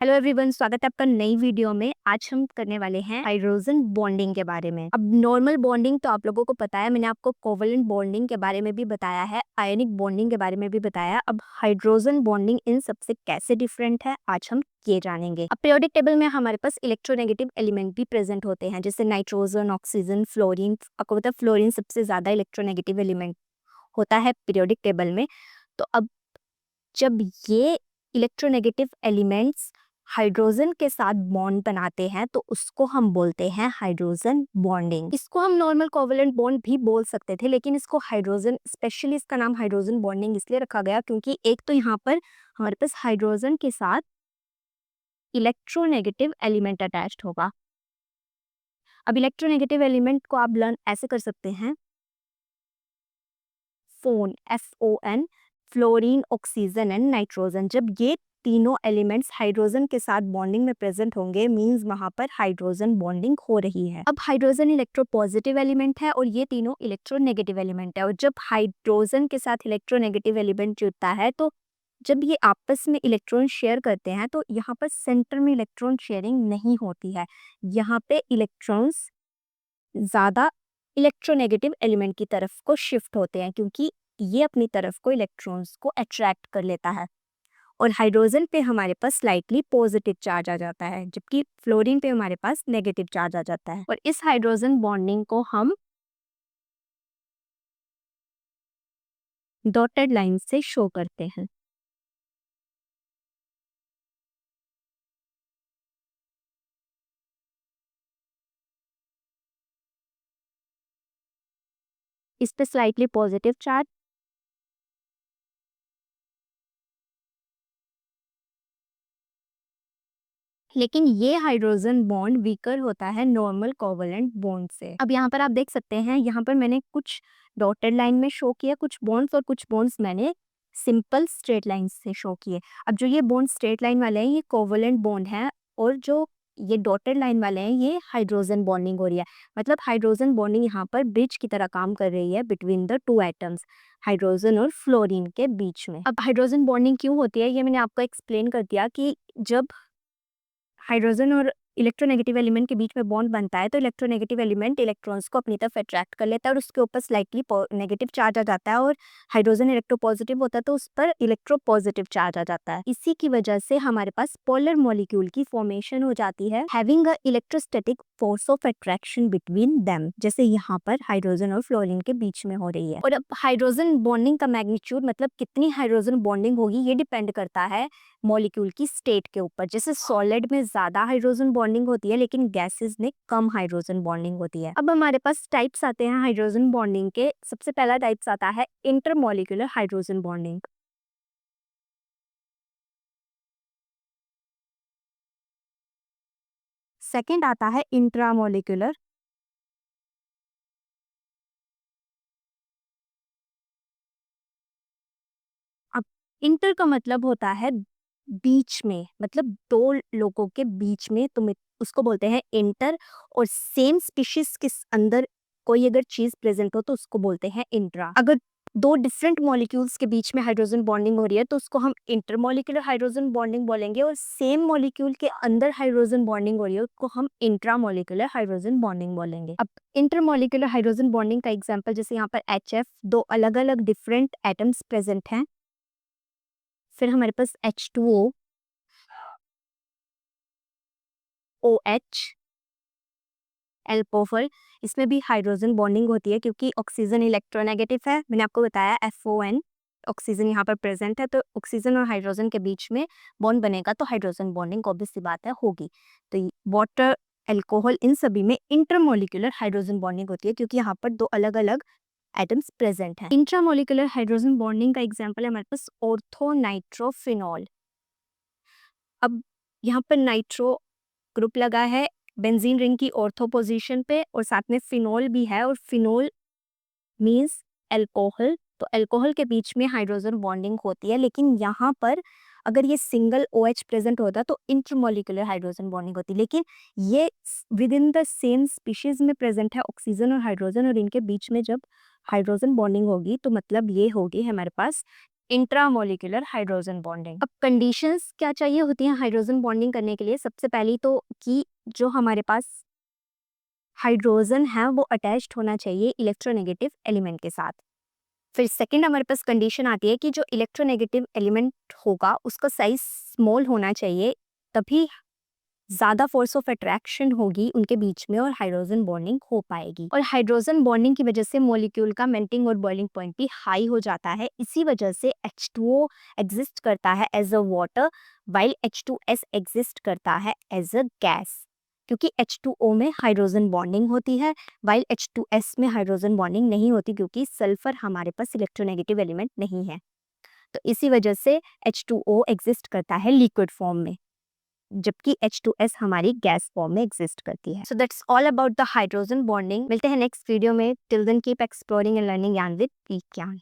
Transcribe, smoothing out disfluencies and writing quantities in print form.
Hello everyone, स्वागत है आपका नई वीडियो में। आज हम करने वाले हैं हाइड्रोजन बॉन्डिंग के बारे में। अब नॉर्मल बॉन्डिंग तो आप लोगों को पता है, मैंने आपको कोवलेंट बॉन्डिंग के बारे में भी बताया है, आयनिक बॉन्डिंग के बारे में भी बताया। अब हाइड्रोजन बॉन्डिंग इन सबसे कैसे डिफरेंट है, आज हम ये जानेंगे। अब पीरियोडिक टेबल में हमारे पास इलेक्ट्रोनेगेटिव एलिमेंट भी प्रेजेंट होते हैं, जैसे नाइट्रोजन, ऑक्सीजन, फ्लोरीन। आपको पता है फ्लोरीन सबसे ज्यादा इलेक्ट्रोनेगेटिव एलिमेंट होता है पीरियोडिक टेबल में। तो अब जब ये इलेक्ट्रोनेगेटिव एलिमेंट्स हाइड्रोजन के साथ बॉन्ड बनाते हैं तो उसको हम बोलते हैं हाइड्रोजन बॉन्डिंग। इसको हम नॉर्मल कोवलेंट बॉन्ड भी बोल सकते थे, लेकिन इसको हाइड्रोजन, स्पेशली इसका नाम हाइड्रोजन बॉन्डिंग इसलिए रखा गया क्योंकि एक तो यहाँ पर हमारे पास हाइड्रोजन के साथ इलेक्ट्रोनेगेटिव एलिमेंट अटैच्ड होगा। अब इलेक्ट्रोनेगेटिव एलिमेंट को आप लर्न ऐसे कर सकते हैं, phone, FON, fluorine, oxygen and nitrogen. जब ये तीनों एलिमेंट्स हाइड्रोजन के साथ बॉन्डिंग में प्रेजेंट होंगे, मींस वहां पर हाइड्रोजन बॉन्डिंग हो रही है। अब हाइड्रोजन इलेक्ट्रोपॉजिटिव एलिमेंट है और ये तीनों इलेक्ट्रोनेगेटिव एलिमेंट है। और जब हाइड्रोजन के साथ इलेक्ट्रोनेगेटिव एलिमेंट जुड़ता है तो जब ये आपस में इलेक्ट्रॉन शेयर करते हैं तो यहाँ पर सेंटर में इलेक्ट्रॉन शेयरिंग नहीं होती है। यहाँ पे इलेक्ट्रॉन्स ज्यादा इलेक्ट्रोनेगेटिव एलिमेंट की तरफ को शिफ्ट होते हैं क्योंकि ये अपनी तरफ को इलेक्ट्रॉन्स को अट्रैक्ट कर लेता है। और हाइड्रोजन पे हमारे पास स्लाइटली पॉजिटिव चार्ज आ जाता है, जबकि फ्लोरीन पे हमारे पास नेगेटिव चार्ज आ जाता है। और इस हाइड्रोजन बॉन्डिंग को हम डॉटेड लाइन से शो करते हैं। इस पे स्लाइटली पॉजिटिव चार्ज, लेकिन ये हाइड्रोजन बॉन्ड वीकर होता है नॉर्मल कोवलेंट बॉन्ड से। अब यहाँ पर आप देख सकते हैं, यहाँ पर मैंने कुछ डॉटेड लाइन में शो किया कुछ बॉन्ड्स और कुछ बॉन्ड्स मैंने सिंपल स्ट्रेट लाइन से शो किए। अब जो ये बॉन्ड स्ट्रेट लाइन वाले हैं ये कोवलेंट बॉन्ड है, और जो ये डॉटेड लाइन वाले हैं ये हाइड्रोजन बॉन्डिंग हो रही है। मतलब हाइड्रोजन बॉन्डिंग यहाँ पर ब्रिज की तरह काम कर रही है between the two atoms, hydrogen और फ्लोरीन के बीच में। अब हाइड्रोजन बॉन्डिंग क्यों होती है ये मैंने आपको एक्सप्लेन कर दिया कि जब हाइड्रोजन और इलेक्ट्रोनेगेटिव एलिमेंट के बीच में बॉन्ड बनता है तो इलेक्ट्रोनेगेटिव एलिमेंट इलेक्ट्रॉन्स को अपनी तरफ अट्रैक्ट कर लेता है और उसके ऊपर स्लाइटली नेगेटिव चार्ज आ जाता है। और हाइड्रोजन इलेक्ट्रोपॉजिटिव होता है तो उस पर इलेक्ट्रोपॉजिटिव चार्ज आ जाता है। इसी की वजह से हमारे पास पोलर मॉलिक्यूल की फॉर्मेशन हो जाती है, having a electrostatic force of attraction between them, जैसे यहाँ पर हाइड्रोजन और फ्लोरीन के बीच में हो रही है। और अब हाइड्रोजन बॉन्डिंग का मैग्नीट्यूड, मतलब कितनी हाइड्रोजन बॉन्डिंग होगी, ये डिपेंड करता है मॉलिक्यूल की स्टेट के ऊपर। जैसे सॉलिड में ज्यादा हाइड्रोजन बॉन्डिंग होती है लेकिन गैसेस में कम हाइड्रोजन बॉन्डिंग होती है। अब हमारे पास टाइप्स आते हैं हाइड्रोजन बॉन्डिंग के। सबसे पहला टाइप्स आता है इंटरमॉलिक्यूलर हाइड्रोजन बॉन्डिंग। सेकंड आता है इंट्रामॉलिक्यूलर। अब इंटर का मतलब होता है बीच में, मतलब दो लोगों के बीच में, तुम उसको बोलते हैं इंटर। और सेम स्पीशीज के अंदर कोई अगर चीज प्रेजेंट हो तो उसको बोलते हैं इंट्रा। अगर दो डिफरेंट मॉलिक्यूल्स के बीच में हाइड्रोजन बॉन्डिंग हो रही है तो उसको हम इंटरमॉलिक्यूलर हाइड्रोजन बॉन्डिंग बोलेंगे, और सेम मॉलिक्यूल के अंदर हाइड्रोजन बॉन्डिंग हो रही है उसको हम इंट्रामॉलिक्यूलर हाइड्रोजन बॉन्डिंग बोलेंगे। अब इंटरमॉलिक्यूलर हाइड्रोजन बॉन्डिंग का एग्जांपल, जैसे यहाँ पर HF, दो अलग अलग डिफरेंट एटम्स प्रेजेंट हैं। फिर हमारे पास H2O, OH, एल्कोहल, इसमें भी हाइड्रोजन बॉन्डिंग होती है क्योंकि ऑक्सीजन इलेक्ट्रोनेगेटिव है। मैंने आपको बताया FON, ऑक्सीजन यहाँ पर प्रेजेंट है तो ऑक्सीजन और हाइड्रोजन के बीच में बॉन्ड बनेगा तो हाइड्रोजन बॉन्डिंग ऑब्वियस सी बात है होगी। तो वाटर, एल्कोहल, इन सभी में इंटरमोलिकुलर हाइड्रोजन बॉन्डिंग होती है क्योंकि यहाँ पर दो अलग अलग एटम्स प्रेजेंट हैं। इंट्रामोलिकुलर हाइड्रोजन बॉन्डिंग का एग्जाम्पल है हमारे पास ऑर्थो नाइट्रोफिनॉल। अब यहाँ पर नाइट्रो ग्रुप लगा है बेंजीन रिंग की ऑर्थो पोजीशन पे, और साथ में फिनोल भी है, और फिनोल मींस एल्कोहल। तो एल्कोहल के बीच में हाइड्रोजन बॉन्डिंग होती है, लेकिन यहाँ पर अगर ये सिंगल OH प्रेजेंट होता तो इंटरमोलिकुलर हाइड्रोजन बॉन्डिंग होती। लेकिन ये with in the same species में प्रेजेंट है ऑक्सीजन और हाइड्रोजन, और इनके बीच में जब हाइड्रोजन बॉन्डिंग होगी तो मतलब ये होगी हमारे पास इंट्रामोलिकुलर हाइड्रोजन बॉन्डिंग। अब कंडीशंस क्या चाहिए होती हैं हाइड्रोजन बॉन्डिंग करने के लिए? सबसे पहली तो कि जो हमारे पास हाइड्रोजन है वो अटैच्ड होना चाहिए इलेक्ट्रोनेगेटिव एलिमेंट के साथ। फिर सेकंड हमारे पास कंडीशन आती है कि जो इलेक्ट्रोनेगेटिव एलिमेंट होगा उसका साइज स्मॉल होना चाहिए, तभी ज़्यादा फोर्स ऑफ अट्रैक्शन होगी उनके बीच में और हाइड्रोजन बॉन्डिंग हो पाएगी। और हाइड्रोजन बॉन्डिंग की वजह से मॉलिक्यूल का मेल्टिंग और बॉइलिंग पॉइंट भी हाई हो जाता है। इसी वजह से H2O एग्जिस्ट करता है as a water, while H2S exist करता है एज अ गैस। क्योंकि H2O में हाइड्रोजन बॉन्डिंग होती है, वाइल H2S में हाइड्रोजन बॉन्डिंग नहीं होती, क्योंकि सल्फर हमारे पास इलेक्ट्रोनेगेटिव एलिमेंट नहीं है। तो इसी वजह से H2O एग्जिस्ट करता है लिक्विड फॉर्म में, जबकि H2S हमारी गैस फॉर्म में एग्जिस्ट करती है। So that's all about the hydrogen bonding. मिलते हैं नेक्स्ट वीडियो में। Till then keep exploring and learning Gyan with ज्ञान।